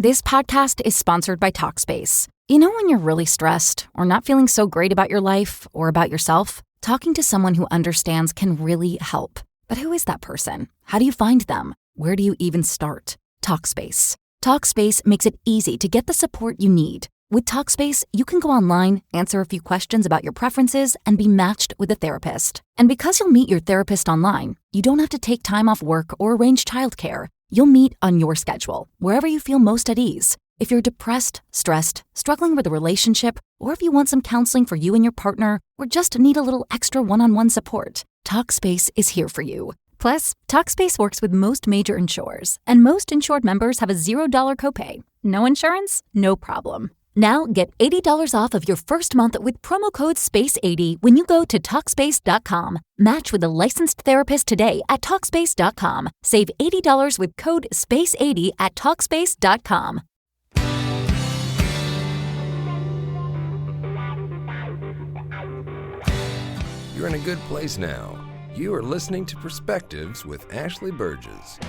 This podcast is sponsored by Talkspace. You know when you're really stressed or not feeling so great about your life or about yourself? Talking to someone who understands can really help. But who is that person? How do you find them? Where do you even start? Talkspace. Talkspace makes it easy to get the support you need. With Talkspace, you can go online, answer a few questions about your preferences, and be matched with a therapist. And because you'll meet your therapist online, you don't have to take time off work or arrange childcare. You'll meet on your schedule, wherever you feel most at ease. If you're depressed, stressed, struggling with a relationship, or if you want some counseling for you and your partner, or just need a little extra one-on-one support, Talkspace is here for you. Plus, Talkspace works with most major insurers, and most insured members have a $0 copay. No insurance? No problem. Now get $80 off of your first month with promo code SPACE80 when you go to Talkspace.com. Match with a licensed therapist today at Talkspace.com. Save $80 with code SPACE80 at Talkspace.com. You're in a good place now. You are listening to Perspectives with Ashley Burgess.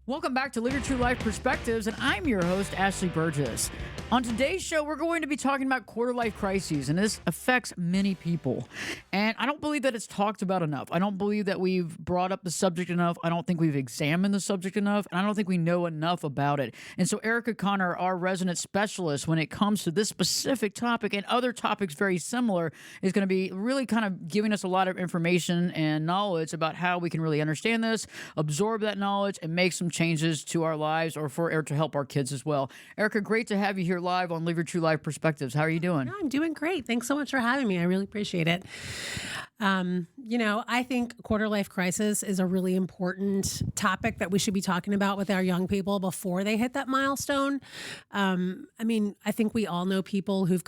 Welcome back to Live Your True Life Perspectives, and I'm your host, Ashley Burgess. On today's show, we're going to be talking about quarter-life crises, and this affects many people. And I don't believe that it's talked about enough. I don't believe that we've brought up the subject enough. I don't think we've examined the subject enough, and I don't think we know enough about it. And so Erica Connor, our resident specialist when it comes to this specific topic and other topics very similar, is going to be really kind of giving us a lot of information and knowledge about how we can really understand this, absorb that knowledge, and make some changes to our lives or to help our kids as well. Erica, great to have you here live on Live Your True Life Perspectives. How are you doing? I'm doing great. Thanks so much for having me. I really appreciate it. I think quarter life crisis is a really important topic that we should be talking about with our young people before they hit that milestone. I think we all know people who've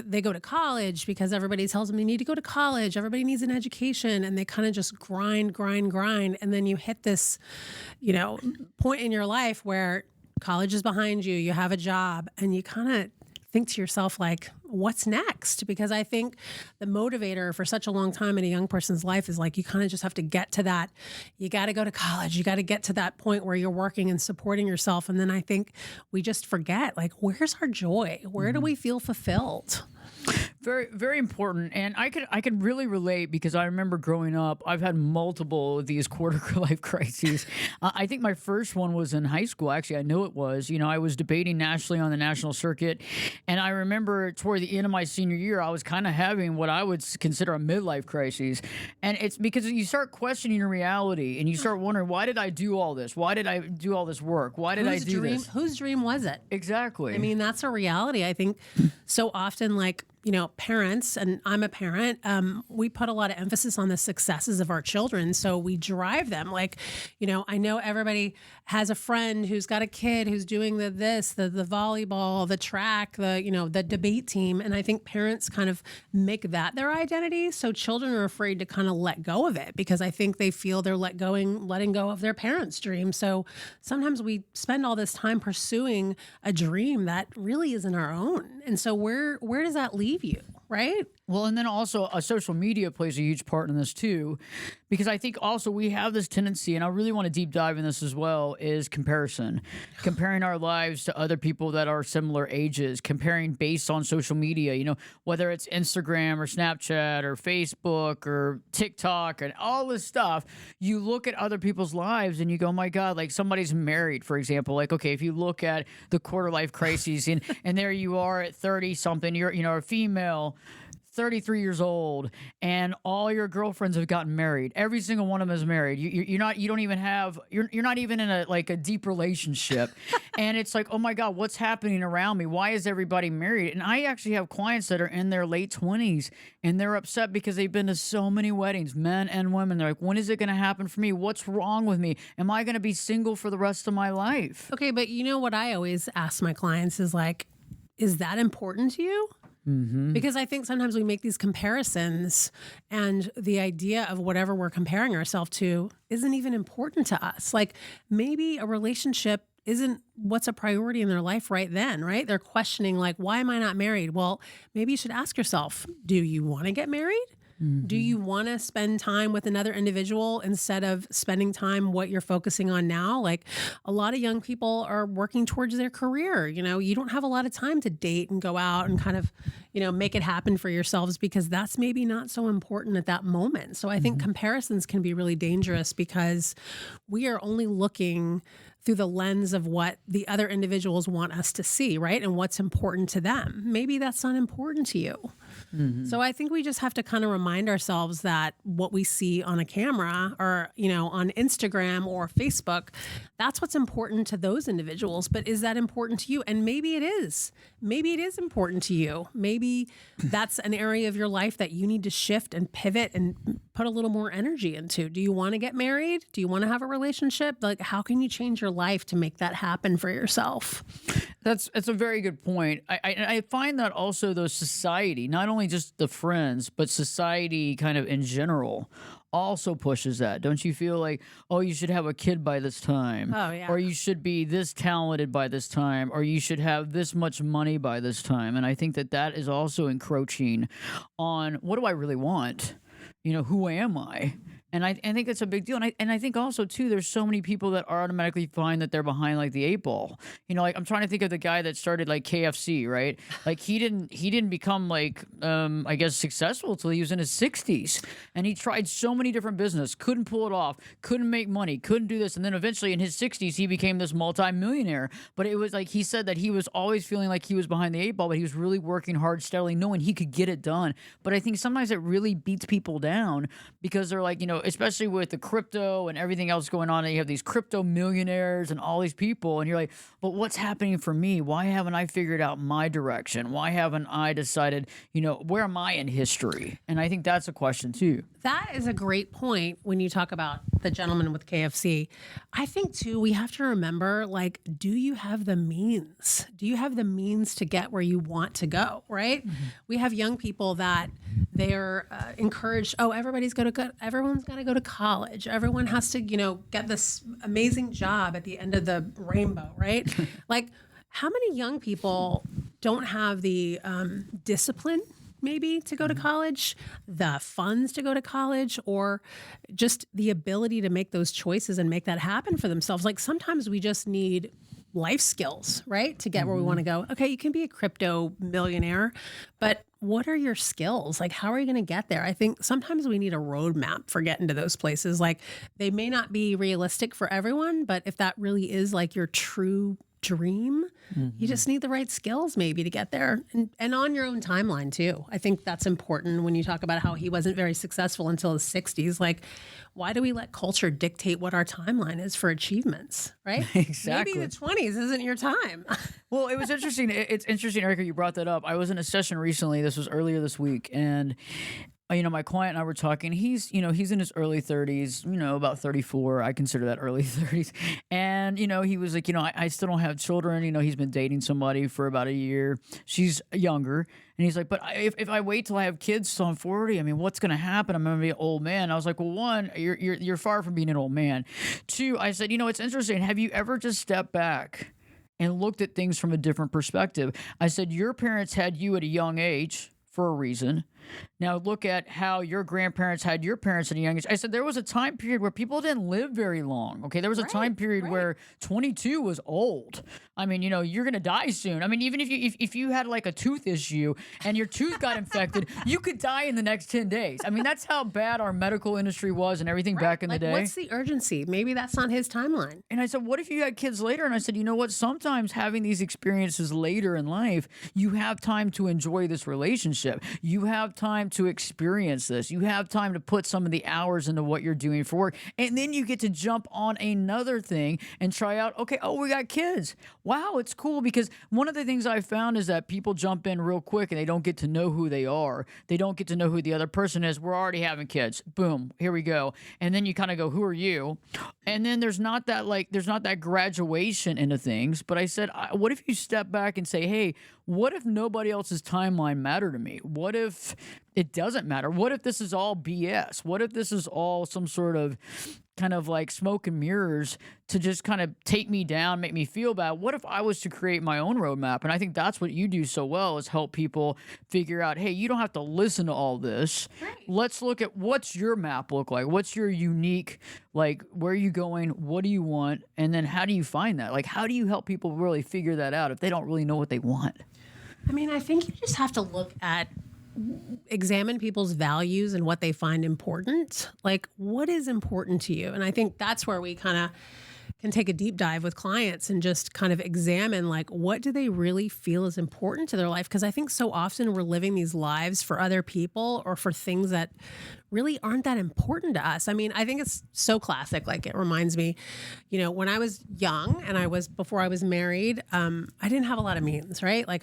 they go to college because everybody tells them they need to go to college. Everybody needs an education, and they kind of just grind. And then you hit this, point in your life where college is behind you, you have a job, and you kind of think to yourself, like, what's next? Because I think the motivator for such a long time in a young person's life is like, you kind of just have to get to that. You got to go to college. You got to get to that point where you're working and supporting yourself. And then I think we just forget, like, where's our joy? Where do we feel fulfilled? Very, very important. And I could really relate because I remember growing up, I've had multiple of these quarter life crises. I think my first one was in high school. Actually, I know it was. I was debating nationally on the national circuit. And I remember toward the end of my senior year, I was kind of having what I would consider a midlife crisis. And it's because you start questioning your reality and you start wondering, why did I do all this? Why did I do all this work? Why did I do this? Whose dream was it? Exactly. I mean, that's a reality. I think so often, like, parents, and I'm a parent, we put a lot of emphasis on the successes of our children. So we drive them. Like, I know everybody has a friend who's got a kid who's doing the volleyball, the track, the debate team. And I think parents kind of make that their identity. So children are afraid to kind of let go of it because I think they feel they're letting go of their parents' dream. So sometimes we spend all this time pursuing a dream that really isn't our own. And so where does that leave you, right? Well, and then also social media plays a huge part in this too, because I think also we have this tendency, and I really want to deep dive in this as well, is comparison. Comparing our lives to other people that are similar ages, comparing based on social media, whether it's Instagram or Snapchat or Facebook or TikTok and all this stuff, you look at other people's lives and you go, my God, like somebody's married, for example. Like, okay, if you look at the quarter life crises and there you are at 30 something, you're, a female, 33 years old, and all your girlfriends have gotten married. Every single one of them is married. You're not even in a deep relationship. And it's like, oh my God, what's happening around me? Why is everybody married? And I actually have clients that are in their late 20s and they're upset because they've been to so many weddings, men and women. They're like, when is it going to happen for me? What's wrong with me? Am I going to be single for the rest of my life? Okay, but what I always ask my clients is like, is that important to you? Mm-hmm. Because I think sometimes we make these comparisons and the idea of whatever we're comparing ourselves to isn't even important to us. Like maybe a relationship isn't what's a priority in their life right then, right? They're questioning like, why am I not married? Well, maybe you should ask yourself, do you want to get married? Do you want to spend time with another individual instead of spending time what you're focusing on now? Like a lot of young people are working towards their career. You don't have a lot of time to date and go out and kind of, make it happen for yourselves because that's maybe not so important at that moment. So I think comparisons can be really dangerous because we are only looking through the lens of what the other individuals want us to see, right? And what's important to them. Maybe that's not important to you. So I think we just have to kind of remind ourselves that what we see on a camera or, on Instagram or Facebook, that's what's important to those individuals. But is that important to you? And maybe it is. Maybe it is important to you. Maybe that's an area of your life that you need to shift and pivot and put a little more energy into. Do you want to get married? Do you want to have a relationship? Like, how can you change your life to make that happen for yourself? That's a very good point. I find that also, though, society, not only just the friends, but society kind of in general also pushes that. Don't you feel like, oh, you should have a kid by this time? Oh, yeah. Or you should be this talented by this time, or you should have this much money by this time. And I think that is also encroaching on what do I really want? Who am I? And I think that's a big deal. And I think also, too, there's so many people that automatically find that they're behind, like, the 8 ball. Like, I'm trying to think of the guy that started, like, KFC, right? Like, he didn't become, like, I guess, successful until he was in his 60s. And he tried so many different business, couldn't pull it off, couldn't make money, couldn't do this. And then eventually in his 60s, he became this multi-millionaire. But it was like he said that he was always feeling like he was behind the 8 ball, but he was really working hard, steadily, knowing he could get it done. But I think sometimes it really beats people down because they're like, especially with the crypto and everything else going on, and you have these crypto millionaires and all these people, and you're like, but what's happening for me? Why haven't I figured out my direction? Why haven't I decided, where am I in history? And I think that's a question too. That is a great point when you talk about the gentleman with KFC. I think too, we have to remember, like, do you have the means? Do you have the means to get where you want to go, right? We have young people that they're encouraged, everyone's got to go to college. Everyone has to, get this amazing job at the end of the rainbow, right? Like, how many young people don't have the discipline maybe to go to college, the funds to go to college, or just the ability to make those choices and make that happen for themselves? Like, sometimes we just need life skills, right? To get where we want to go. Okay, you can be a crypto millionaire, but what are your skills? Like, how are you going to get there? I think sometimes we need a roadmap for getting to those places. Like, they may not be realistic for everyone, but if that really is like your true dream, you just need the right skills maybe to get there, and on your own timeline too. I think that's important when you talk about how he wasn't very successful until his 60s. Like, why do we let culture dictate what our timeline is for achievements, right? Exactly. Maybe the 20s isn't your time. Well, it was interesting. It's interesting, Erica, you brought that up. I was in a session recently. This was earlier this week, and my client and I were talking. He's in his early 30s, about 34. I consider that early 30s. And, he was like, I still don't have children. He's been dating somebody for about a year. She's younger. And he's like, but if I wait till I have kids till I'm 40, what's going to happen? I'm going to be an old man. I was like, well, one, you're far from being an old man. Two, I said, it's interesting. Have you ever just stepped back and looked at things from a different perspective? I said, your parents had you at a young age for a reason. Now look at how your grandparents had your parents at a young age. I said there was a time period where people didn't live very long. Okay, there was a time period where 22 was old. You're gonna die soon. Even if you had like a tooth issue and your tooth got infected, you could die in the next 10 days. That's how bad our medical industry was and everything back in the day. What's the urgency? Maybe that's not his timeline. And I said, what if you had kids later? And I said, you know what? Sometimes having these experiences later in life, you have time to enjoy this relationship. You have time to experience this. You have time to put some of the hours into what you're doing for work. And then you get to jump on another thing and try out, we got kids. Wow, it's cool, because one of the things I found is that people jump in real quick and they don't get to know who they are. They don't get to know who the other person is. We're already having kids. Boom, here we go. And then you kind of go, who are you? And then there's not that graduation into things. But I said, what if you step back and say, hey, what if nobody else's timeline mattered to me? What if it doesn't matter? What if this is all BS? What if this is all some sort of kind of like smoke and mirrors to just kind of take me down, make me feel bad. What if I was to create my own roadmap? And I think that's what you do so well, is help people figure out, hey, you don't have to listen to all this. Right. Let's look at, what's your map look like? What's your unique, like, where are you going? What do you want? And then how do you find that? Like, how do you help people really figure that out if they don't really know what they want? I mean, I think you just have to examine people's values and what they find important. Like, what is important to you? And I think that's where we kind of can take a deep dive with clients and just kind of examine, like, what do they really feel is important to their life? Because I think so often we're living these lives for other people or for things that really aren't that important to us. I mean, I think it's so classic. Like, it reminds me, when I was young and before I was married, I didn't have a lot of means, right? Like,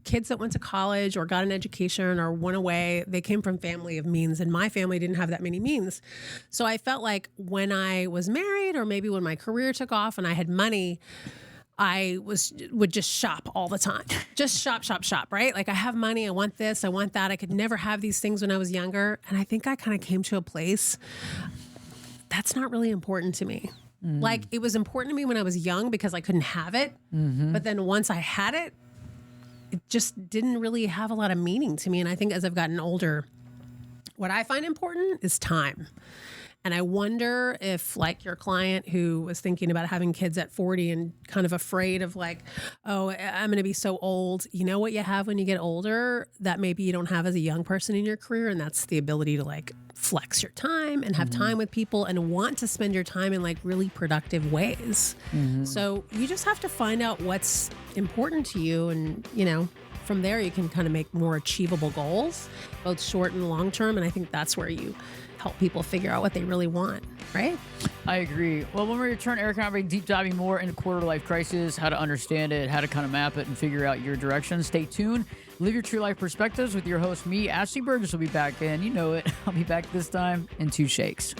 kids that went to college or got an education or went away, they came from family of means, and my family didn't have that many means. So I felt like when I was married, or maybe when my career took off and I had money, I would just shop all the time. Just shop, right? Like, I have money, I want this, I want that. I could never have these things when I was younger. And I think I kind of came to a place that's not really important to me. Like, it was important to me when I was young because I couldn't have it. But then once I had it, it just didn't really have a lot of meaning to me. And I think as I've gotten older, what I find important is time. And I wonder if, like, your client who was thinking about having kids at 40 and kind of afraid of, like, oh, I'm going to be so old. You know what you have when you get older that maybe you don't have as a young person in your career? And that's the ability to, like, flex your time and have time with people and want to spend your time in, like, really productive ways. So you just have to find out what's important to you. And, from there you can kind of make more achievable goals, both short and long term. And I think that's where you help people figure out what they really want, right? I agree. Well, when we return, Eric and I will be deep diving more into quarter life crisis, how to understand it, how to kind of map it and figure out your direction. Stay tuned. Live your true life perspectives with your host, me, Ashley Burgess, will be back, and you know it. I'll be back this time in 2 shakes.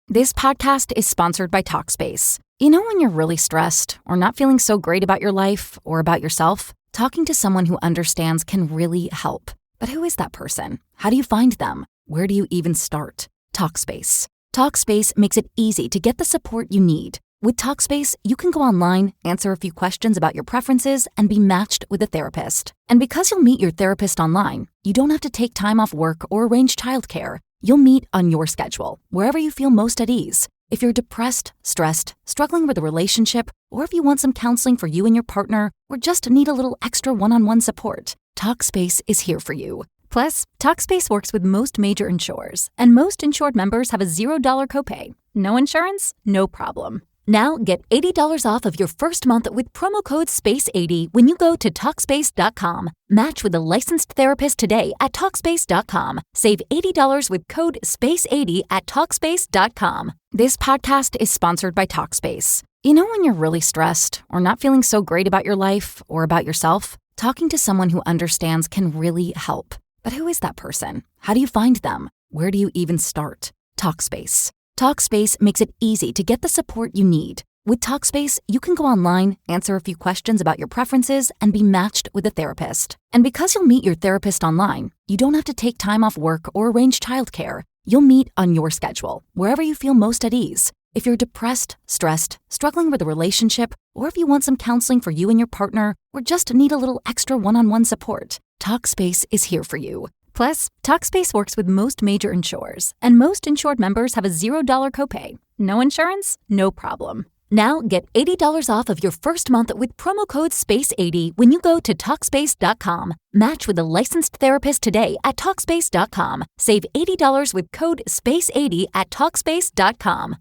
This podcast is sponsored by Talkspace. You know when you're really stressed or not feeling so great about your life or about yourself? Talking to someone who understands can really help. But who is that person? How do you find them? Where do you even start? Talkspace. Talkspace makes it easy to get the support you need. With Talkspace, you can go online, answer a few questions about your preferences, and be matched with a therapist. And because you'll meet your therapist online, you don't have to take time off work or arrange childcare. You'll meet on your schedule, wherever you feel most at ease. If you're depressed, stressed, struggling with a relationship, or if you want some counseling for you and your partner, or just need a little extra one-on-one support, Talkspace is here for you. Plus, Talkspace works with most major insurers, and most insured members have a $0 copay. No insurance? No problem. Now get $80 off of your first month with promo code SPACE80 when you go to Talkspace.com. Match with a licensed therapist today at Talkspace.com. Save $80 with code SPACE80 at Talkspace.com. This podcast is sponsored by Talkspace. You know when you're really stressed or not feeling so great about your life or about yourself? Talking to someone who understands can really help. But who is that person? How do you find them? Where do you even start? Talkspace. Talkspace makes it easy to get the support you need. With Talkspace, you can go online, answer a few questions about your preferences, and be matched with a therapist. And because you'll meet your therapist online, you don't have to take time off work or arrange childcare. You'll meet on your schedule, wherever you feel most at ease. If you're depressed, stressed, struggling with a relationship, or if you want some counseling for you and your partner, or just need a little extra one-on-one support, Talkspace is here for you. Plus, Talkspace works with most major insurers, and most insured members have a $0 copay. No insurance? No problem. Now get $80 off of your first month with promo code SPACE80 when you go to Talkspace.com. Match with a licensed therapist today at Talkspace.com. Save $80 with code SPACE80 at Talkspace.com.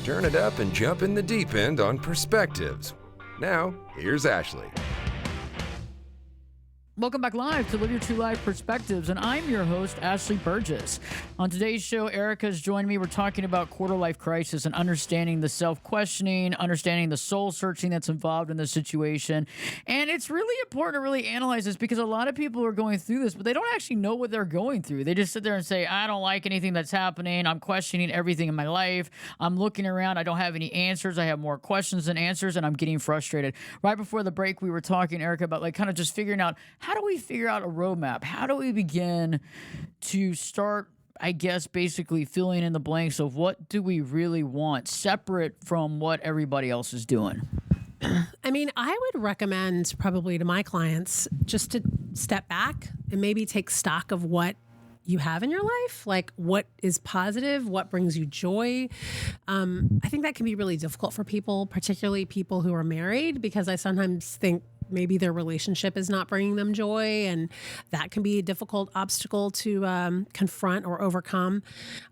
Turn it up and jump in the deep end on Perspectives. Now, here's Ashley. Welcome back live to Live Your True Life Perspectives, and I'm your host, Ashley Burgess. On today's show, Erica's joined me. We're talking about quarter-life crisis and understanding the self-questioning, understanding the soul-searching that's involved in this situation. And it's really important to really analyze this because a lot of people are going through this, but they don't actually know what they're going through. They just sit there and say, I don't like anything that's happening. I'm questioning everything in my life. I'm looking around. I don't have any answers. I have more questions than answers, and I'm getting frustrated. Right before the break, we were talking, Erica, about like kind of just figuring out how do we figure out a roadmap? How do we begin to start, I guess, basically filling in the blanks of what do we really want separate from what everybody else is doing? I mean, I would recommend probably to my clients just to step back and maybe take stock of what you have in your life, like what is positive, what brings you joy. I think that can be really difficult for people, particularly people who are married, because I sometimes think maybe their relationship is not bringing them joy, and that can be a difficult obstacle to confront or overcome.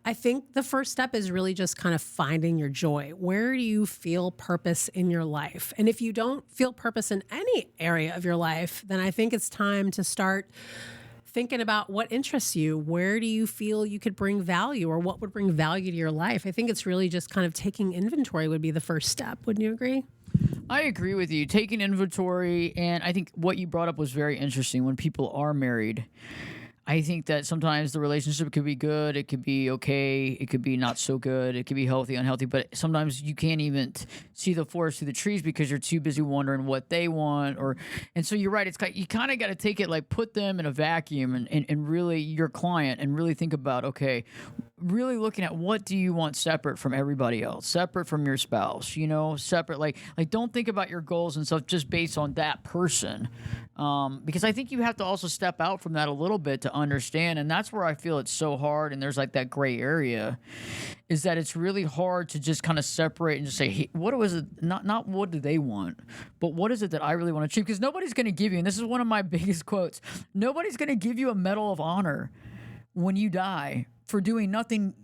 I think the first step is really just kind of finding your joy. Where do you feel purpose in your life? And if you don't feel purpose in any area of your life, then I think it's time to start thinking about what interests you. Where do you feel you could bring value, or what would bring value to your life? I think it's really just kind of taking inventory would be the first step. Wouldn't you agree? I agree with you. Taking inventory, and I think what you brought up was very interesting. When people are married, I think that sometimes the relationship could be good, it could be okay, it could be not so good, it could be healthy, unhealthy, but sometimes you can't even see the forest through the trees because you're too busy wondering what they want. And so you're right, it's you kind of got to take it, like put them in a vacuum and really your client, and really think about, okay, really looking at what do you want separate from everybody else, separate from your spouse, separate, like don't think about your goals and stuff just based on that person. Because I think you have to also step out from that a little bit to understand. And that's where I feel it's so hard. And there's like that gray area, is that it's really hard to just kind of separate and just say, hey, what was it? Not what do they want, but what is it that I really want to achieve? Because nobody's going to give you, and this is one of my biggest quotes, nobody's going to give you a Medal of Honor when you die for doing nothing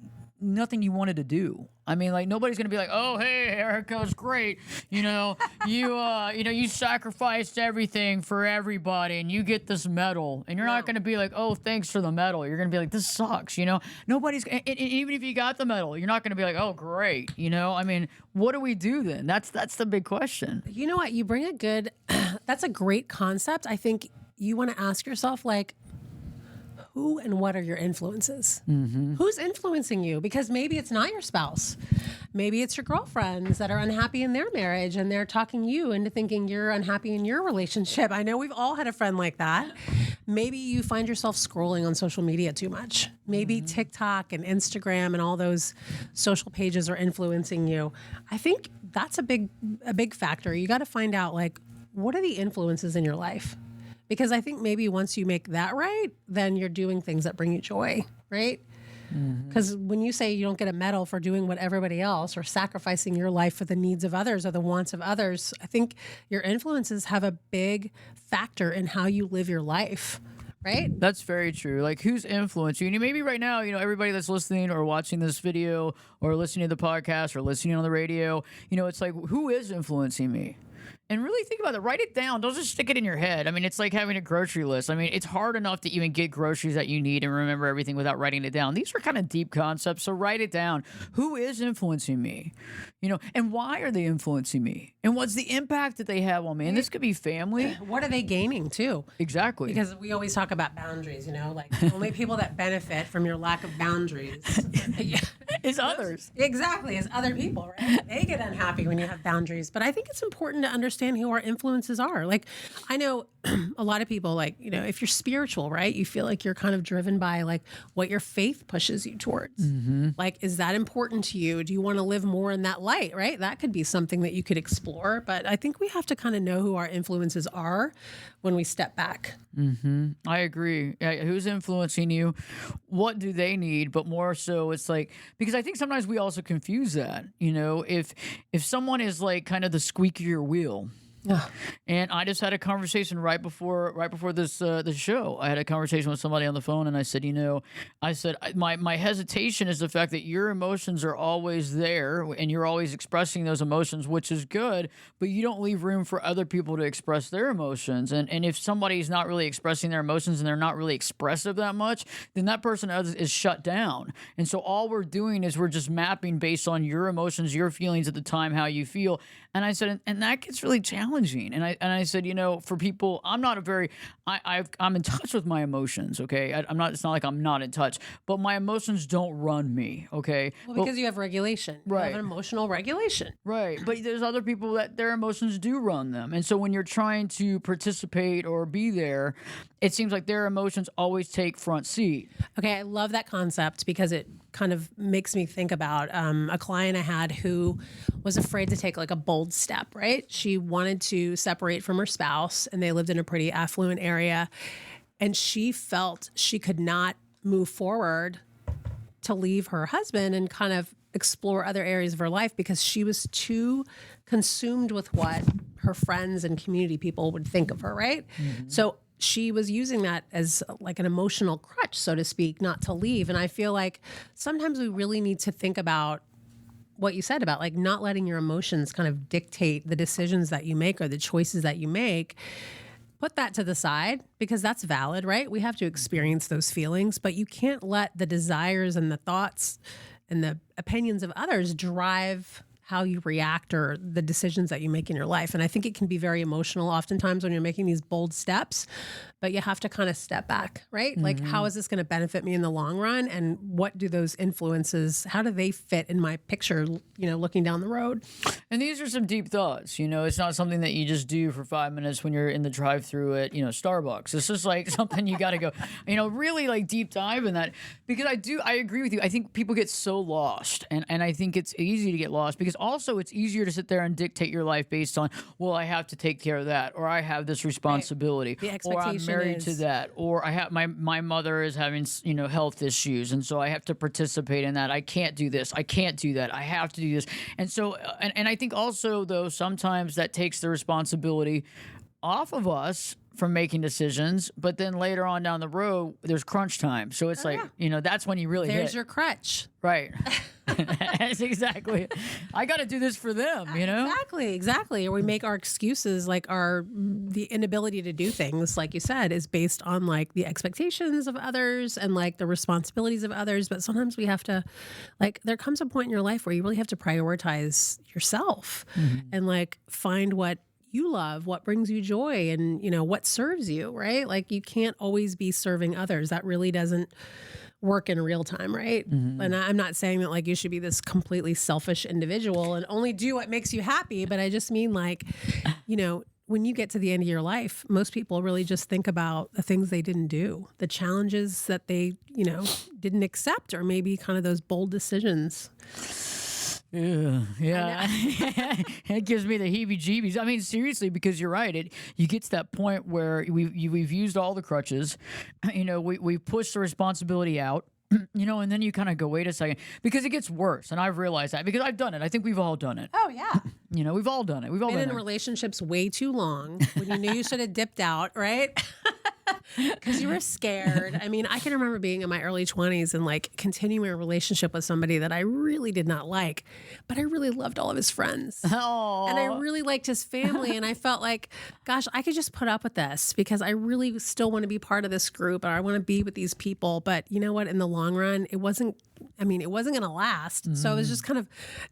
you wanted to do. I mean, like, nobody's gonna be like, oh, hey, Erica's great, you sacrificed everything for everybody and you get this medal. And you're not gonna be like, oh, thanks for the medal. You're gonna be like, this sucks. Nobody's, and even if you got the medal, you're not gonna be like, oh, great. I mean, what do we do then? That's the big question. You know what, you bring a good that's a great concept. I think you want to ask yourself, like, who and what are your influences? Mm-hmm. Who's influencing you? Because maybe it's not your spouse. Maybe it's your girlfriends that are unhappy in their marriage and they're talking you into thinking you're unhappy in your relationship. I know we've all had a friend like that. Maybe you find yourself scrolling on social media too much. Maybe TikTok and Instagram and all those social pages are influencing you. I think that's a big factor. You got to find out, like, what are the influences in your life? Because I think maybe once you make that right, then you're doing things that bring you joy, right? Because when you say you don't get a medal for doing what everybody else or sacrificing your life for the needs of others or the wants of others, I think your influences have a big factor in how you live your life. Right? That's very true. Like, who's influencing you? Maybe right now, everybody that's listening or watching this video or listening to the podcast or listening on the radio, it's like, who is influencing me? And really think about it. Write it down. Don't just stick it in your head. I mean, it's like having a grocery list. I mean, it's hard enough to even get groceries that you need and remember everything without writing it down. These are kind of deep concepts, so write it down. Who is influencing me? And why are they influencing me? And what's the impact that they have on me? And this could be family. What are they gaining, too? Exactly. Because we always talk about boundaries, like only people that benefit from your lack of boundaries is others. Exactly, is other people, right? They get unhappy when you have boundaries. But I think it's important to understand who our influences are. Like, I know a lot of people, like, if you're spiritual, right, you feel like you're kind of driven by like what your faith pushes you towards. Mm-hmm. Like, is that important to you? Do you want to live more in that light, right? That could be something that you could explore. But I think we have to kind of know who our influences are when we step back. Mm-hmm. I agree. Who's influencing you? What do they need? But more so, it's like, because I think sometimes we also confuse that. If someone is like kind of the squeakier wheel, And I just had a conversation right before this the show. I had a conversation with somebody on the phone, and I said, my hesitation is the fact that your emotions are always there, and you're always expressing those emotions, which is good, but you don't leave room for other people to express their emotions. And if somebody's not really expressing their emotions and they're not really expressive that much, then that person is shut down. And so all we're doing is we're just mapping based on your emotions, your feelings at the time, how you feel. And I said, and that gets really challenging. And I said, for people, I'm in touch with my emotions. Okay, I'm not. It's not like I'm not in touch, but my emotions don't run me. Okay, well, because you have regulation, right? You have an emotional regulation, right? But there's other people that their emotions do run them, and so when you're trying to participate or be there, it seems like their emotions always take front seat. Okay, I love that concept because it kind of makes me think about a client I had who was afraid to take like a bold step, right? She wanted to separate from her spouse, and they lived in a pretty affluent area, and she felt she could not move forward to leave her husband and kind of explore other areas of her life because she was too consumed with what her friends and community people would think of her, right? Mm-hmm. So she was using that as like an emotional crutch, so to speak, not to leave. And I feel like sometimes we really need to think about what you said about like not letting your emotions kind of dictate the decisions that you make or the choices that you make. Put that to the side because that's valid, right? We have to experience those feelings, but you can't let the desires and the thoughts and the opinions of others drive how you react or the decisions that you make in your life. And I think it can be very emotional oftentimes when you're making these bold steps, but you have to kind of step back, right? Mm-hmm. Like, how is this going to benefit me in the long run? And what do those influences, how do they fit in my picture, looking down the road? And these are some deep thoughts, it's not something that you just do for 5 minutes when you're in the drive-thru at, Starbucks. It's just like something you got to go, really like deep dive in that, because I agree with you. I think people get so lost, and I think it's easy to get lost because also it's easier to sit there and dictate your life based on, well, I have to take care of that, or I have this responsibility, right. The expectation or I'm married to that, or I have my mother is having health issues, and so I have to participate in that. I can't do this, I can't do that, I have to do this. And so and I think also though sometimes that takes the responsibility off of us from making decisions, but then later on down the road there's crunch time, so it's that's when you really there's your crutch, right? That's exactly it. I got to do this for them, exactly. Or we make our excuses like the inability to do things, like you said, is based on like the expectations of others and like the responsibilities of others. But sometimes we have to, like, there comes a point in your life where you really have to prioritize yourself and like find what you love, what brings you joy, and what serves you, right? Like, you can't always be serving others. That really doesn't work in real time, right? Mm-hmm. And I'm not saying that like you should be this completely selfish individual and only do what makes you happy, but I just mean like, when you get to the end of your life, most people really just think about the things they didn't do, the challenges that they, didn't accept, or maybe kind of those bold decisions. Yeah. It gives me the heebie-jeebies. I mean, seriously, because you're right. You get to that point where we've used all the crutches. We've pushed the responsibility out. And then you kind of go, wait a second, because it gets worse. And I've realized that because I've done it. I think we've all done it. Oh, yeah. We've all done it. We've all been been in relationships way too long when you knew you should have dipped out, right? Because you were scared. I mean, I can remember being in my early 20s and like continuing a relationship with somebody that I really did not like, but I really loved all of his friends. Oh. And I really liked his family. And I felt like, gosh, I could just put up with this because I really still want to be part of this group, or I want to be with these people. But you know what? In the long run, it wasn't going to last. Mm. So it was just kind of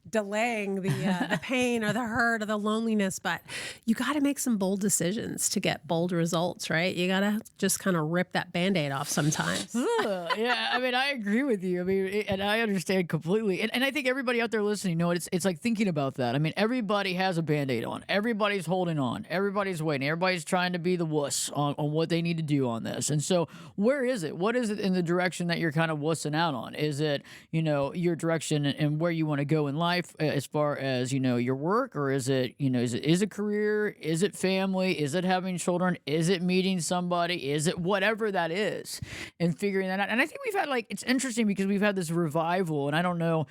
delaying the pain or the hurt or the loneliness. But you got to make some bold decisions to get bold results, right? You got to just kind of rip that Band-Aid off sometimes. Yeah, I mean, I agree with you. I mean, and I understand completely. And I think everybody out there listening, it's like thinking about that. I mean, everybody has a Band-Aid on. Everybody's holding on. Everybody's waiting. Everybody's trying to be the wuss on what they need to do on this. And so where is it? What is it in the direction that you're kind of wussing out on? Is it at, your direction and where you want to go in life as far as, your work, or is it, is it career? Is it family? Is it having children? Is it meeting somebody? Is it whatever that is, and figuring that out. And I think we've had it's interesting because we've had this revival, and I don't know,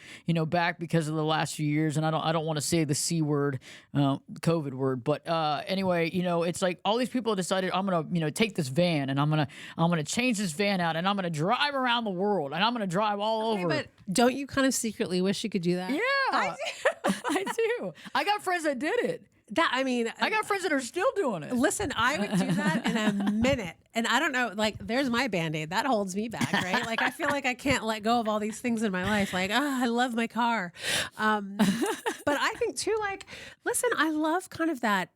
back because of the last few years, and I don't want to say the C word, COVID word, but anyway, it's like all these people decided, I'm gonna, take this van, and I'm gonna change this van out, and I'm gonna drive around the world, and I'm gonna drive all over. But don't you kind of secretly wish you could do that? Yeah, I do. I do. I got friends that did it. I got friends that are still doing it. Listen, I would do that in a minute. And I don't know, there's my Band-Aid. That holds me back, right? I feel like I can't let go of all these things in my life. I love my car. But I think too, listen, I love kind of that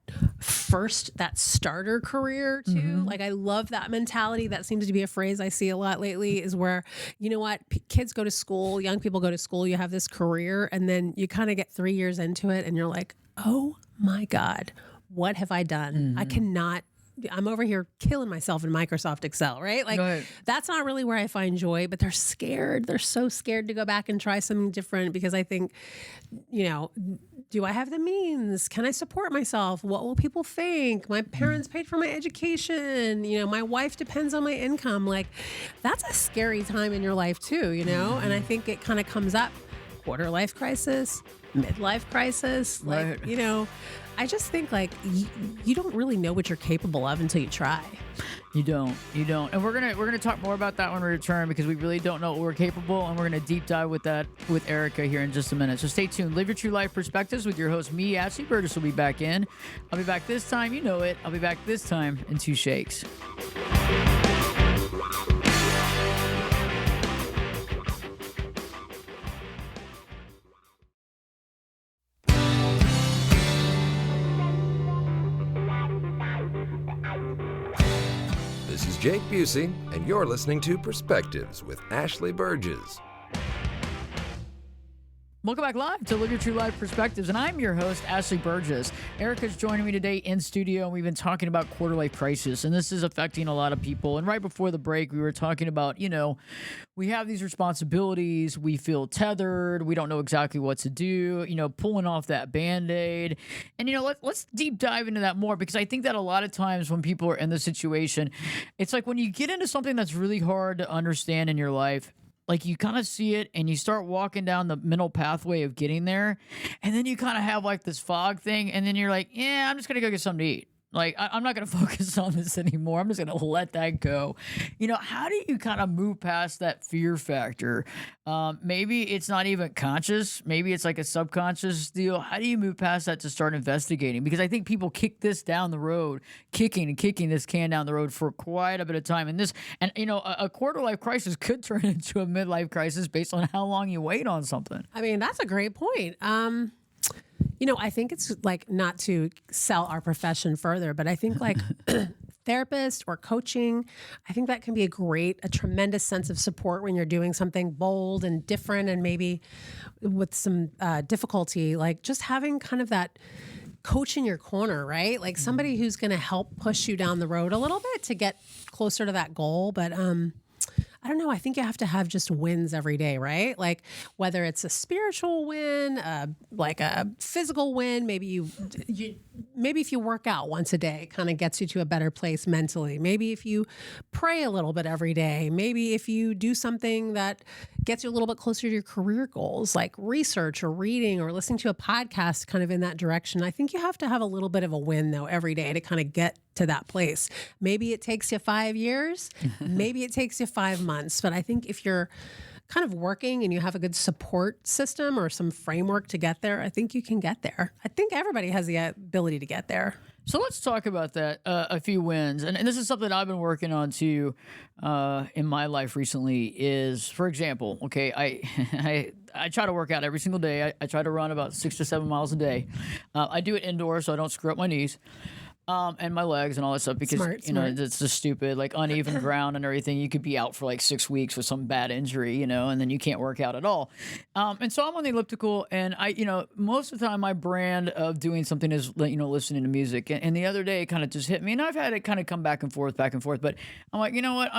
starter career too. Mm-hmm. I love that mentality. That seems to be a phrase I see a lot lately, is where, you know what, kids go to school, young people go to school, you have this career, and then you kind of get 3 years into it and you're like, oh my God, what have I done? Mm-hmm. I'm over here killing myself in Microsoft Excel, right? Right. That's not really where I find joy, but they're scared. They're so scared to go back and try something different because I think, do I have the means? Can I support myself? What will people think? My parents paid for my education. My wife depends on my income. That's a scary time in your life too, And I think it kind of comes up. Quarter life crisis, midlife crisis. Right. I just think you don't really know what you're capable of until you try. You don't. And we're gonna talk more about that when we return, because we really don't know what we're capable, and we're gonna deep dive with that with Erica here in just a minute. So stay tuned. Live Your True Life Perspectives with your host, me, Ashley Burgess, will be back in. I'll be back this time. You know it. I'll be back this time in 2 shakes. This is Jake Busey, and you're listening to Perspectives with Ashley Burgess. Welcome back live to Live Your True Life Perspectives, and I'm your host, Ashley Burgess. Erica's joining me today in studio, and we've been talking about quarter life crisis, and this is affecting a lot of people. And right before the break, we were talking about, we have these responsibilities, we feel tethered, we don't know exactly what to do, pulling off that Band-Aid. And, let's deep dive into that more, because I think that a lot of times when people are in this situation, it's like when you get into something that's really hard to understand in your life, you kind of see it and you start walking down the mental pathway of getting there. And then you kind of have this fog thing. And then you're like, yeah, I'm just going to go get something to eat. I'm not going to focus on this anymore. I'm just going to let that go. How do you kind of move past that fear factor? Maybe it's not even conscious. Maybe it's a subconscious deal. How do you move past that to start investigating? Because I think people kick this down the road, kicking this can down the road for quite a bit of time. And a quarter life crisis could turn into a midlife crisis based on how long you wait on something. That's a great point. I think it's not to sell our profession further, but I think therapist or coaching, I think that can be a tremendous sense of support when you're doing something bold and different and maybe with some difficulty, just having kind of that coach in your corner, right? Somebody who's going to help push you down the road a little bit to get closer to that goal. But I don't know. I think you have to have just wins every day, right? Whether it's a spiritual win, a physical win, maybe if you work out once a day, it kind of gets you to a better place mentally. Maybe if you pray a little bit every day, maybe if you do something that gets you a little bit closer to your career goals, like research or reading or listening to a podcast kind of in that direction. I think you have to have a little bit of a win though every day to kind of get to that place. Maybe it takes you 5 years, maybe it takes you 5 months, but I think if you're kind of working and you have a good support system or some framework to get there, I think you can get there. I think everybody has the ability to get there. So let's talk about that, a few wins. And this is something I've been working on too in my life recently is, for example, okay, I try to work out every single day. I try to run about 6 to 7 miles a day. I do it indoors so I don't screw up my knees. And my legs and all that stuff because, Smart. it's just stupid, uneven ground and everything. You could be out for 6 weeks with some bad injury, and then you can't work out at all. And so I'm on the elliptical and most of the time my brand of doing something is, listening to music. And the other day it kind of just hit me and I've had it kind of come back and forth. But I'm like, you know what?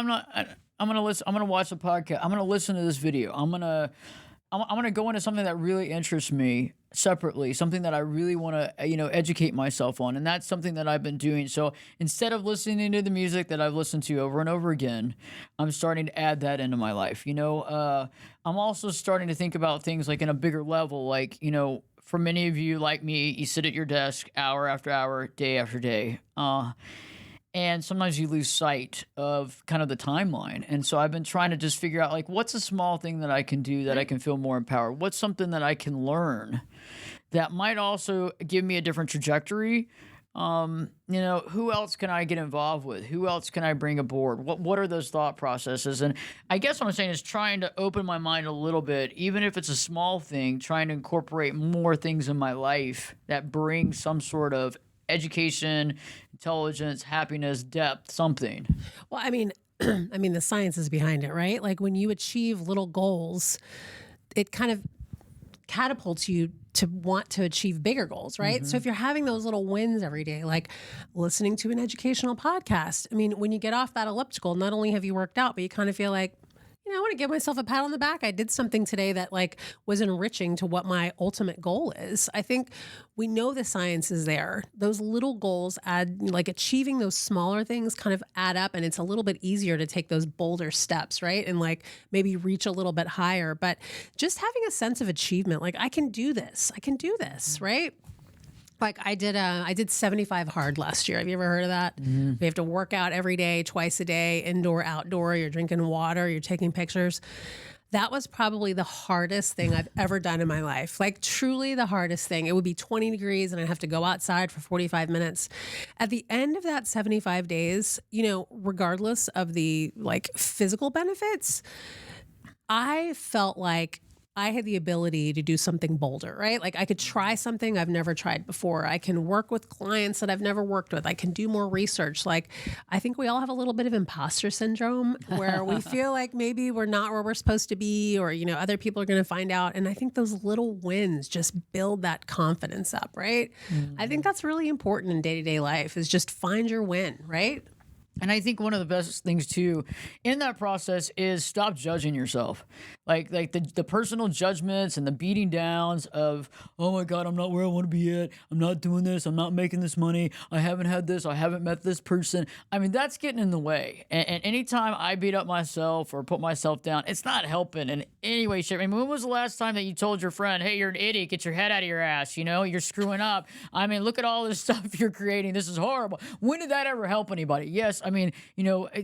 I'm gonna listen. I'm gonna watch the podcast. I'm gonna listen to this video. I'm gonna go into something that really interests me separately, something that I really want to, educate myself on. And that's something that I've been doing. So instead of listening to the music that I've listened to over and over again, I'm starting to add that into my life. I'm also starting to think about things like in a bigger level, like, for many of you like me, you sit at your desk hour after hour, day after day. And sometimes you lose sight of kind of the timeline. And so I've been trying to just figure out, like, what's a small thing that I can do that I can feel more empowered? What's something that I can learn that might also give me a different trajectory? Who else can I get involved with? Who else can I bring aboard? What are those thought processes? And I guess what I'm saying is trying to open my mind a little bit, even if it's a small thing, trying to incorporate more things in my life that bring some sort of education, intelligence, happiness, depth, something. Well, I mean, the science is behind it, right? Like when you achieve little goals, it kind of catapults you to want to achieve bigger goals, right? Mm-hmm. So if you're having those little wins every day, like listening to an educational podcast, I mean, when you get off that elliptical, not only have you worked out, but you kind of feel like, I want to give myself a pat on the back. I did something today that was enriching to what my ultimate goal is. I think we know the science is there. Those little goals achieving those smaller things kind of add up, and it's a little bit easier to take those bolder steps, right? And maybe reach a little bit higher. But just having a sense of achievement, I can do this, right? I did 75 hard last year. Have you ever heard of that? Mm-hmm. We have to work out every day, twice a day, indoor, outdoor. You're drinking water, you're taking pictures. That was probably the hardest thing I've ever done in my life. Truly the hardest thing. It would be 20 degrees and I'd have to go outside for 45 minutes. At the end of that 75 days, regardless of the physical benefits, I felt like I had the ability to do something bolder, right? I could try something I've never tried before. I can work with clients that I've never worked with. I can do more research. I think we all have a little bit of imposter syndrome where we feel like maybe we're not where we're supposed to be, or, other people are going to find out. And I think those little wins just build that confidence up, right? Mm-hmm. I think that's really important in day-to-day life, is just find your win, right? And I think one of the best things too in that process is stop judging yourself. Like the personal judgments and the beating downs of, oh my God, I'm not where I want to be at. I'm not doing this. I'm not making this money. I haven't had this. I haven't met this person. I mean, that's getting in the way. And anytime I beat up myself or put myself down, it's not helping in any way, shape. I mean, when was the last time that you told your friend, hey, you're an idiot, get your head out of your ass, you're screwing up. I mean, look at all this stuff you're creating. This is horrible. When did that ever help anybody? Yes, I mean,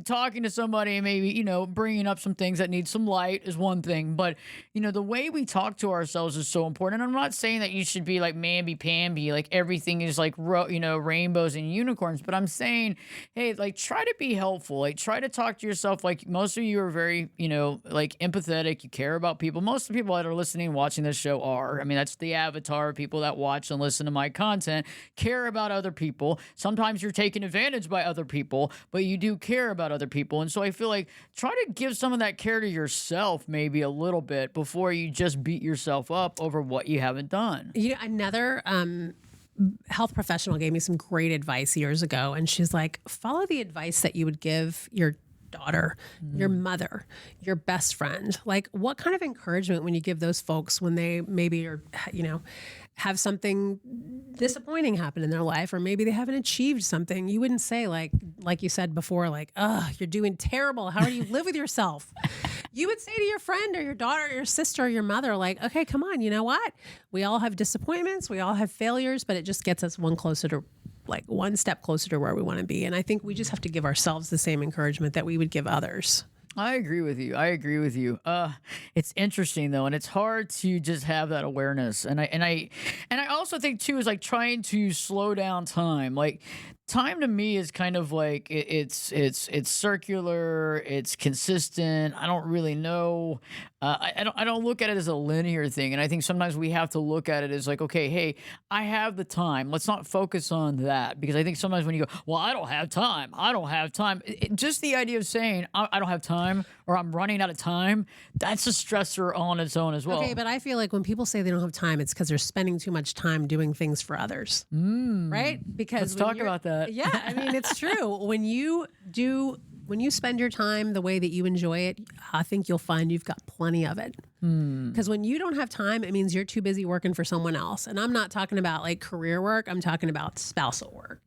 talking to somebody and maybe, bringing up some things that need some light is one thing. But, the way we talk to ourselves is so important. And I'm not saying that you should be like mamby-pamby, like everything is like, rainbows and unicorns. But I'm saying, hey, try to be helpful. Try to talk to yourself. Most of you are very, empathetic. You care about people. Most of the people that are listening and watching this show are. I mean, that's the avatar of people that watch and listen to my content, care about other people. Sometimes you're taken advantage by other people, but you do care about other people. And so I feel like try to give some of that care to yourself maybe a little bit before you just beat yourself up over what you haven't done. Another health professional gave me some great advice years ago, and she's like, follow the advice that you would give your daughter, your mother, your best friend. What kind of encouragement when you give those folks when they maybe are, have something disappointing happen in their life, or maybe they haven't achieved something? You wouldn't say like you said before, you're doing terrible. How do you live with yourself? You would say to your friend or your daughter or your sister or your mother, okay, come on, you know what? We all have disappointments. We all have failures, but it just gets us one step closer to where we want to be. And I think we just have to give ourselves the same encouragement that we would give others. I agree with you. It's interesting though, and it's hard to just have that awareness. And I also think too is trying to slow down time. Time to me is kind of it's circular, it's consistent. I don't really know. I don't look at it as a linear thing. And I think sometimes we have to look at it as okay, hey, I have the time. Let's not focus on that, because I think sometimes when you go, well, I don't have time. Just the idea of saying I don't have time or I'm running out of time, that's a stressor on its own as well. Okay, but I feel like when people say they don't have time, it's because they're spending too much time doing things for others. Right? Because let's talk about that. Yeah, I mean, it's true. When you do when you spend your time the way that you enjoy it, I think you'll find you've got plenty of it. Because when you don't have time, it means you're too busy working for someone else. And I'm not talking about like career work. I'm talking about spousal work,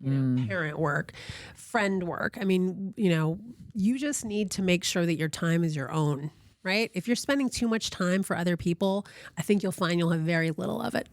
parent work, friend work. I mean, you just need to make sure that your time is your own, right? If you're spending too much time for other people, I think you'll find you'll have very little of it.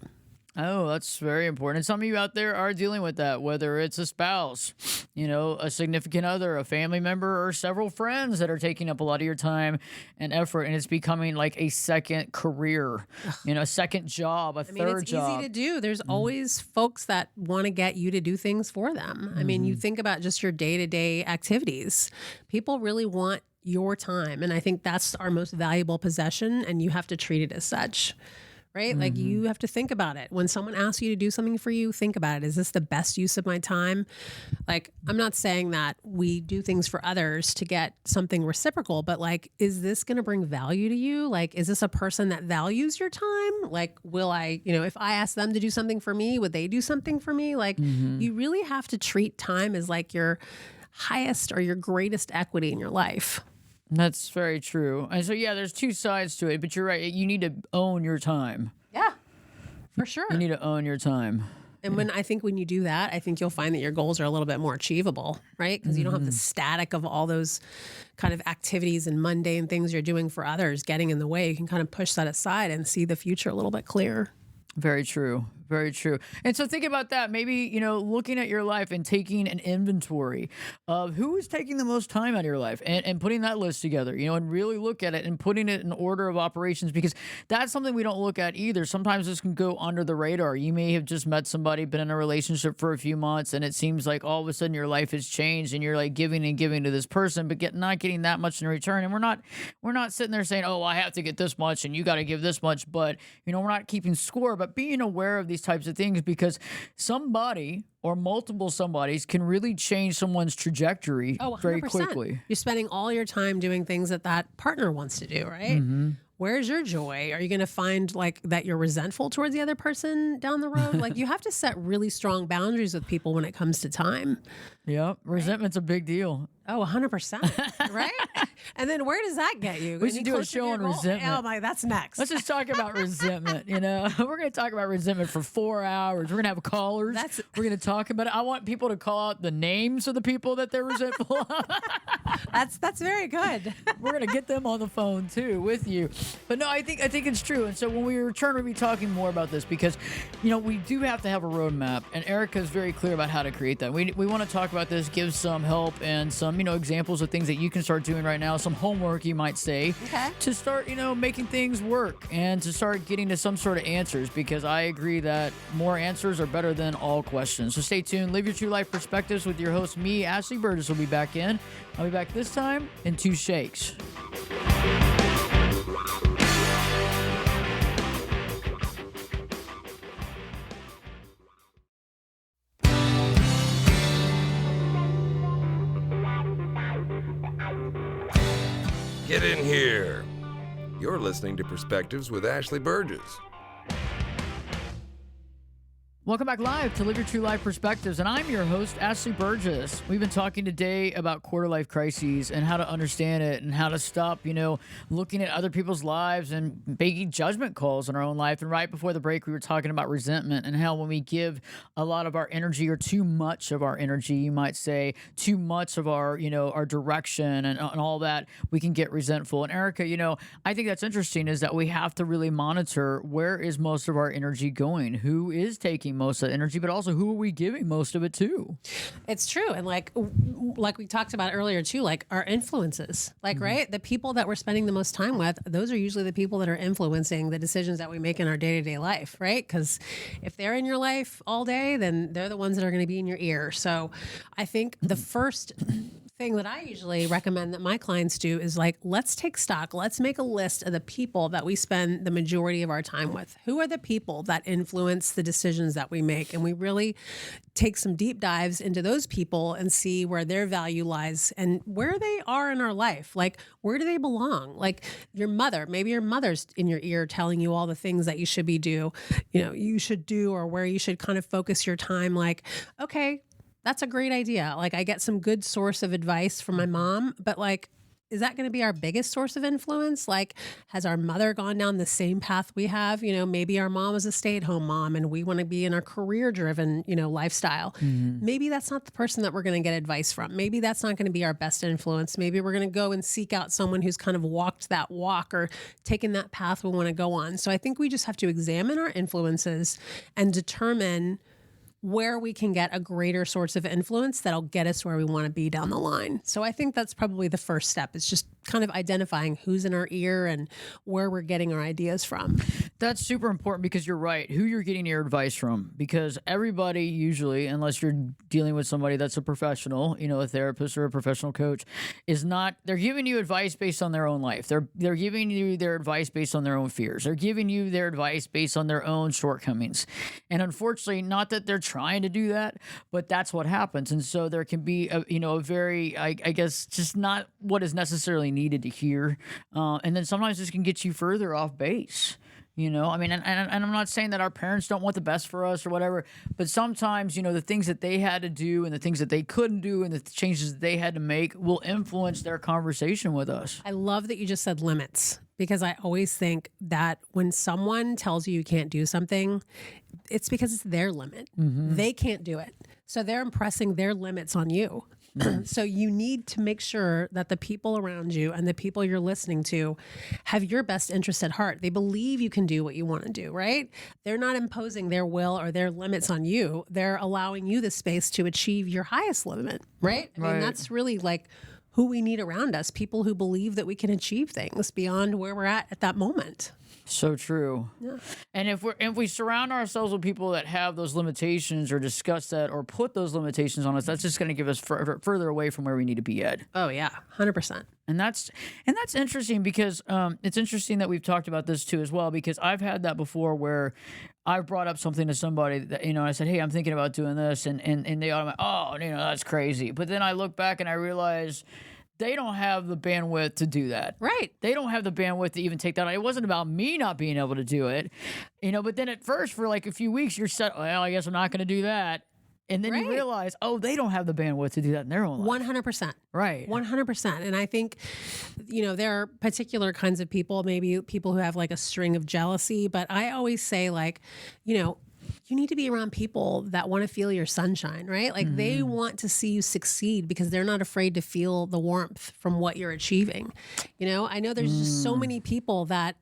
Oh, that's very important. And some of you out there are dealing with that, whether it's a spouse, a significant other, a family member, or several friends that are taking up a lot of your time and effort. And it's becoming like a second career, a second job, a third job. It's easy to do. There's always folks that want to get you to do things for them. I mean, you think about just your day-to-day activities. People really want your time. And I think that's our most valuable possession, and you have to treat it as such. Right? Like you have to think about it. When someone asks you to do something for you, think about it. Is this the best use of my time? Like, I'm not saying that we do things for others to get something reciprocal, but like, is this going to bring value to you? Like, is this a person that values your time? Like, will I, if I ask them to do something for me, would they do something for me? Like, you really have to treat time as like your highest or your greatest equity in your life. That's very true. And so, there's two sides to it, but you're right. You need to own your time. Yeah, for sure. You need to own your time. And when you do that, I think you'll find that your goals are a little bit more achievable, right? Because you don't have the static of all those kind of activities and mundane things you're doing for others getting in the way. You can kind of push that aside and see the future a little bit clearer. Very true. Very true. And so think about that. Maybe, looking at your life and taking an inventory of who is taking the most time out of your life and putting that list together, and really look at it and putting it in order of operations, because that's something we don't look at either. Sometimes this can go under the radar. You may have just met somebody, been in a relationship for a few months, and it seems like all of a sudden your life has changed and you're like giving and giving to this person, but not getting that much in return. And we're not sitting there saying, oh, I have to get this much and you got to give this much. But, we're not keeping score, but being aware of these types of things, because somebody or multiple somebodies can really change someone's trajectory very quickly. You're spending all your time doing things that partner wants to do, right? Where's your joy? Are you going to find like that you're resentful towards the other person down the road? Like, you have to set really strong boundaries with people when it comes to time. Yep. Resentment's a big deal. Oh, 100%. Right? And then where does that get you? We should do a show on resentment. Oh my, that's next. Let's just talk about resentment. We're going to talk about resentment for 4 hours. We're going to have callers. We're going to talk about it. I want people to call out the names of the people that they're resentful of. That's very good. We're going to get them on the phone too with you. But no, I think it's true. And so when we return, we'll be talking more about this, because, we do have to have a roadmap, and Erica is very clear about how to create that. We want to talk about this, give some help and some, examples of things that you can start doing right now, some homework, you might say, to start, making things work and to start getting to some sort of answers, because I agree that more answers are better than all questions. So stay tuned. Live Your True Life Perspectives with your host, me, Ashley Burgess, will be back in. I'll be back this time in 2 shakes. Get in here. You're listening to Perspectives with Ashley Burgess. Welcome back live to Live Your True Life Perspectives, and I'm your host, Ashley Burgess. We've been talking today about quarter-life crises and how to understand it and how to stop, looking at other people's lives and making judgment calls in our own life. And right before the break, we were talking about resentment and how when we give a lot of our energy, or too much of our energy, you might say, too much of our, our direction and all that, we can get resentful. And Erica, I think that's interesting, is that we have to really monitor where is most of our energy going, who is taking most of the energy, but also who are we giving most of it to? It's true. And like we talked about earlier too, like our influences, right? The people that we're spending the most time with, those are usually the people that are influencing the decisions that we make in our day-to-day life, right? Because if they're in your life all day, then they're the ones that are going to be in your ear. So I think the first thing that I usually recommend that my clients do is let's take stock. Let's make a list of the people that we spend the majority of our time with. Who are the people that influence the decisions that we make? And we really take some deep dives into those people and see where their value lies and where they are in our life. Where do they belong? Like your mother, maybe your mother's in your ear telling you all the things that you should do, or where you should kind of focus your time. Okay, That's a great idea. Like, I get some good source of advice from my mom, but like, is that going to be our biggest source of influence? Like, has our mother gone down the same path we have? You know, maybe our mom is a stay-at-home mom and we want to be in a career-driven, you know, lifestyle. Maybe that's not the person that we're going to get advice from. Maybe that's not going to be our best influence. Maybe we're going to go and seek out someone who's kind of walked that walk or taken that path we want to go on. So I think we just have to examine our influences and determine where we can get a greater source of influence that'll get us where we want to be down the line. So I think that's probably the first step, is just kind of identifying who's in our ear and where we're getting our ideas from. That's super important, because you're right, who you're getting your advice from, because everybody usually, unless you're dealing with somebody that's a professional, you know, a therapist or a professional coach, is not, they're giving you advice based on their own life. They're giving you their advice based on their own fears. They're giving you their advice based on their own shortcomings. And unfortunately, not that they're trying to do that, but that's what happens. And so there can be a very, I guess, just not what is necessarily needed to hear. And then sometimes this can get you further off base. You know, I mean, and I'm not saying that our parents don't want the best for us or whatever, but sometimes, you know, the things that they had to do and the things that they couldn't do and the changes that they had to make will influence their conversation with us. I love that you just said limits, because I always think that when someone tells you you can't do something, it's because it's their limit. They can't do it. So they're impressing their limits on you. So you need to make sure that the people around you and the people you're listening to have your best interest at heart. They believe you can do what you want to do, right? They're not imposing their will or their limits on you. They're allowing you the space to achieve your highest limit, right? I mean, that's really like who we need around us, people who believe that we can achieve things beyond where we're at that moment. So true. Yeah. And if we surround ourselves with people that have those limitations or discuss that or put those limitations on us, that's just going to give us further away from where we need to be at. Oh yeah, 100%. And that's interesting, because it's interesting that we've talked about this too as well, because I've had that before where I've brought up something to somebody that, you know, I said, hey, I'm thinking about doing this, and they automatically, oh, you know, that's crazy. But then I look back and I realize they don't have the bandwidth to do that. Right. They don't have the bandwidth to even take that on. It wasn't about me not being able to do it, you know, but then at first for like a few weeks, you're set, well, I guess I'm not going to do that. And then you realize, oh, they don't have the bandwidth to do that in their own life. 100%. Right. 100%. And I think, you know, there are particular kinds of people, maybe people who have like a string of jealousy, but I always say, like, you know, you need to be around people that want to feel your sunshine, right? Like they want to see you succeed because they're not afraid to feel the warmth from what you're achieving. You know, I know there's just so many people that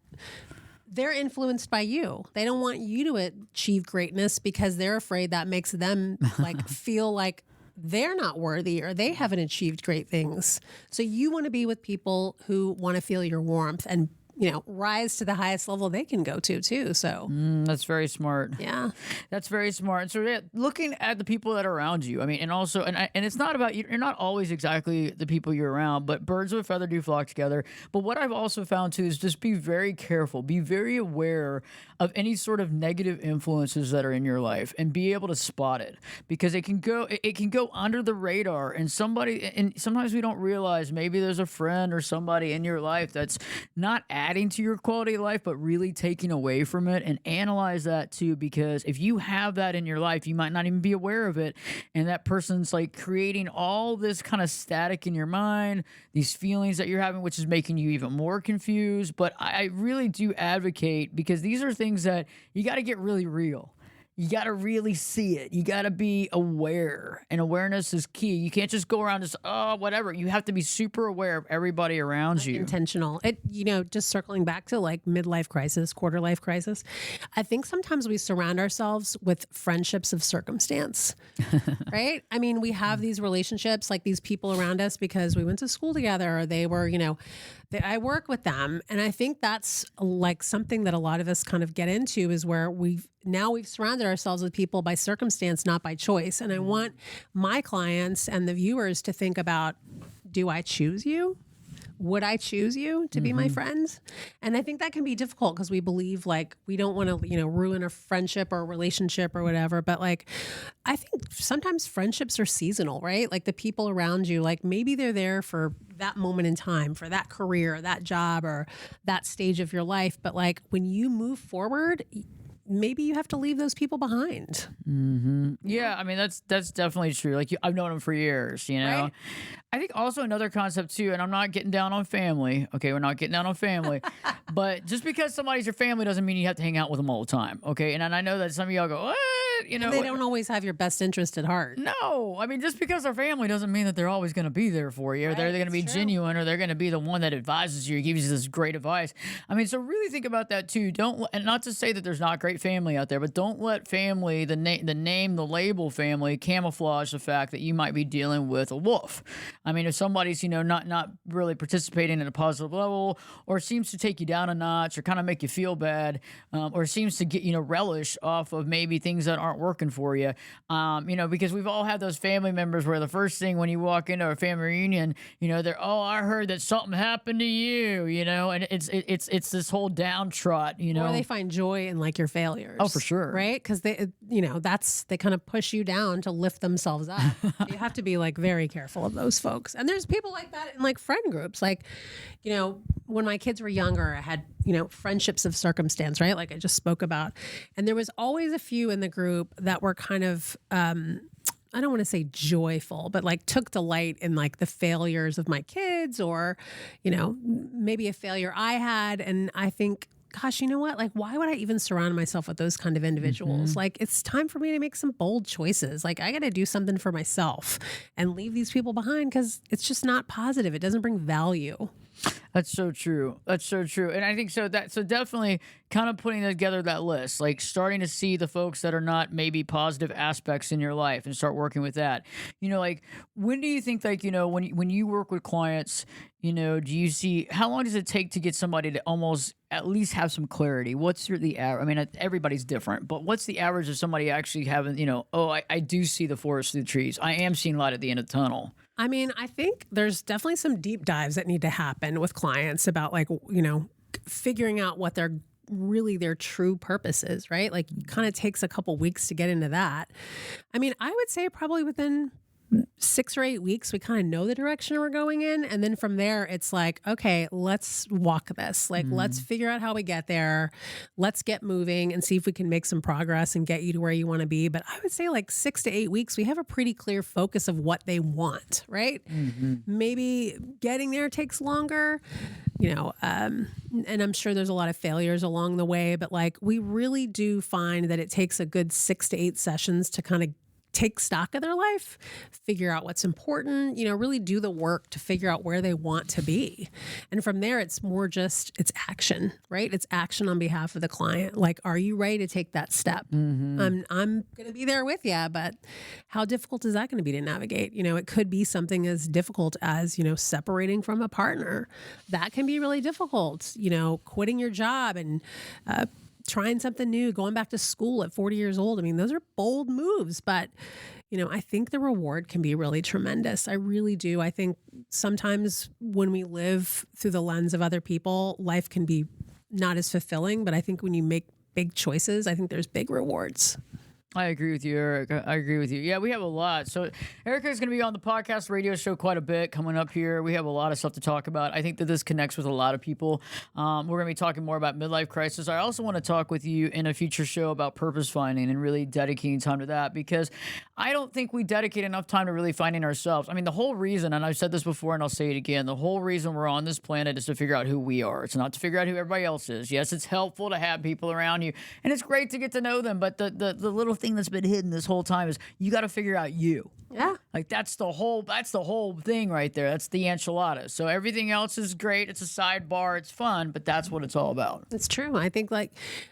they're influenced by you. They don't want you to achieve greatness because they're afraid that makes them like feel like they're not worthy or they haven't achieved great things. So you want to be with people who want to feel your warmth and, you know, rise to the highest level they can go to too. So that's very smart. Yeah, that's very smart. And so looking at the people that are around you, I mean, and also, and it's not about, you're not always exactly the people you're around, but birds of a feather do flock together. But what I've also found too is just be very careful, be very aware of any sort of negative influences that are in your life and be able to spot it, because it can go under the radar, and sometimes we don't realize maybe there's a friend or somebody in your life that's not adding to your quality of life, but really taking away from it. And analyze that too, because if you have that in your life, you might not even be aware of it. And that person's like creating all this kind of static in your mind, these feelings that you're having, which is making you even more confused. But I really do advocate, because these are things that you got to get really real. You got to really see it. You got to be aware, and awareness is key. You can't just go around just, oh, whatever. You have to be super aware of everybody around you. Intentional. You know, just circling back to like midlife crisis, quarter life crisis. I think sometimes we surround ourselves with friendships of circumstance, right? I mean, we have these relationships, like these people around us because we went to school together, or they were, you know, I work with them. And I think that's like something that a lot of us kind of get into, is where we've surrounded ourselves with people by circumstance, not by choice. And I want my clients and the viewers to think about, do I choose you? Would I choose you to be my friend? And I think that can be difficult because we believe like we don't want to, you know, ruin a friendship or a relationship or whatever. But like, I think sometimes friendships are seasonal, right? Like the people around you, like maybe they're there for that moment in time, for that career, or that job, or that stage of your life. But like when you move forward, maybe you have to leave those people behind. Yeah, I mean that's definitely true. Like I've known them for years, you know. Right. I think also another concept too, and I'm not getting down on family. Okay, we're not getting down on family, but just because somebody's your family doesn't mean you have to hang out with them all the time. Okay, and I know that some of y'all go, what? You know, They don't always have your best interest at heart. no, I mean, just because they're family doesn't mean that they're always going to be there for you. Or they're going to be that's true. genuine, or they're going to be the one that advises you, gives you this great advice. I mean, so really think about that too. And not to say that there's not great family out there, but don't let family, the name, the label family, camouflage the fact that you might be dealing with a wolf. I mean, if somebody's, you know, not really participating at a positive level, or seems to take you down a notch, or kind of make you feel bad, or seems to get, you know, relish off of maybe things that aren't working for you. You know, because we've all had those family members where the first thing when you walk into a family reunion, you know, they're, oh, I heard that something happened to you, you know, and it's this whole downtrot, you know. Or they find joy in like your failures. Oh, for sure. Right? Because they, you know, they kind of push you down to lift themselves up. You have to be like very careful of those folks. And there's people like that in like friend groups. Like, you know, when my kids were younger, I had, you know, friendships of circumstance, right? Like I just spoke about. And there was always a few in the group that were kind of, I don't want to say joyful, but like took delight in like the failures of my kids, or, you know, maybe a failure I had. And I think, gosh, you know what? Like, why would I even surround myself with those kind of individuals? Like, it's time for me to make some bold choices. Like, I got to do something for myself and leave these people behind, because it's just not positive. It doesn't bring value. That's so true. That's so true. And I think so definitely kind of putting together that list, like starting to see the folks that are not maybe positive aspects in your life and start working with that. You know, like when do you think, like, you know, when you work with clients, you know, do you see, how long does it take to get somebody to almost at least have some clarity? What's the average? I mean, everybody's different, but what's the average of somebody actually having, you know, oh, I do see the forest through the trees. I am seeing light at the end of the tunnel. I mean, I think there's definitely some deep dives that need to happen with clients about, like, you know, figuring out what their true purpose is, right? Like, it kind of takes a couple weeks to get into that. I mean, I would say probably within 6 or 8 weeks, we kind of know the direction we're going in. And then from there, it's like, okay, let's walk this. Like, let's figure out how we get there. Let's get moving and see if we can make some progress and get you to where you want to be. But I would say like 6 to 8 weeks, we have a pretty clear focus of what they want, right? Maybe getting there takes longer, you know, and I'm sure there's a lot of failures along the way, but like, we really do find that it takes a good 6 to 8 sessions to kind of take stock of their life, figure out what's important, you know, really do the work to figure out where they want to be. And from there, it's more just, it's action, right? It's action on behalf of the client. Like, are you ready to take that step? I'm going to be there with you, but how difficult is that going to be to navigate? You know, it could be something as difficult as, you know, separating from a partner. That can be really difficult, you know, quitting your job and, trying something new, going back to school at 40 years old. I mean, those are bold moves, but, you know, I think the reward can be really tremendous. I really do. I think sometimes when we live through the lens of other people, life can be not as fulfilling, but I think when you make big choices, I think there's big rewards. I agree with you, Eric. I agree with you. Yeah, we have a lot. So Erica is going to be on the podcast radio show quite a bit coming up here. We have a lot of stuff to talk about. I think that this connects with a lot of people. We're going to be talking more about midlife crisis. I also want to talk with you in a future show about purpose finding and really dedicating time to that, because I don't think we dedicate enough time to really finding ourselves. I mean, the whole reason, and I've said this before and I'll say it again, the whole reason we're on this planet is to figure out who we are. It's not to figure out who everybody else is. Yes, it's helpful to have people around you, and it's great to get to know them, but the little thing that's been hidden this whole time is you got to figure out you. Yeah. Like that's the whole thing right there. That's the enchilada. So everything else is great. It's a sidebar. It's fun, but that's what it's all about. It's true. I think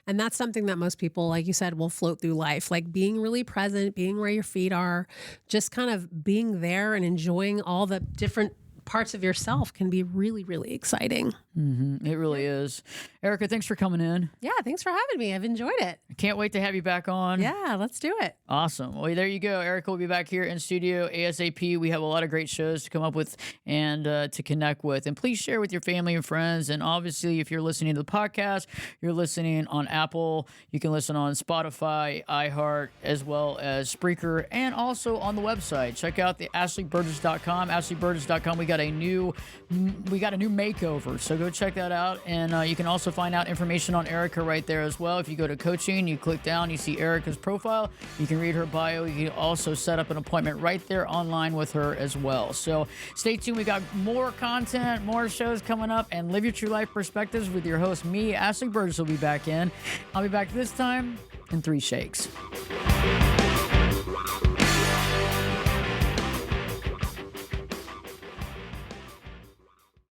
and that's something that most people, like you said, will float through life, like being really present, being where your feet are, just kind of being there and enjoying all the different parts of yourself can be really, really exciting. Mm-hmm. It really is. Erica, thanks for coming in. Yeah, thanks for having me. I've enjoyed it. I can't wait to have you back on. Yeah, let's do it. Awesome. Well, there you go. Erica will be back here in studio ASAP. We have a lot of great shows to come up with and to connect with. And please share with your family and friends. And obviously, if you're listening to the podcast, you're listening on Apple. You can listen on Spotify, iHeart, as well as Spreaker, and also on the website. Check out the AshleyBurgess.com. AshleyBurgess.com. We got got a new makeover. So go check that out. And you can also find out information on Erica right there as well. If you go to coaching, you click down, you see Erica's profile. You can read her bio. You can also set up an appointment right there online with her as well. So stay tuned. We got more content, more shows coming up, and Live Your True Life Perspectives with your host, me, Ashley Burgess, will be back in. I'll be back this time in 3 shakes.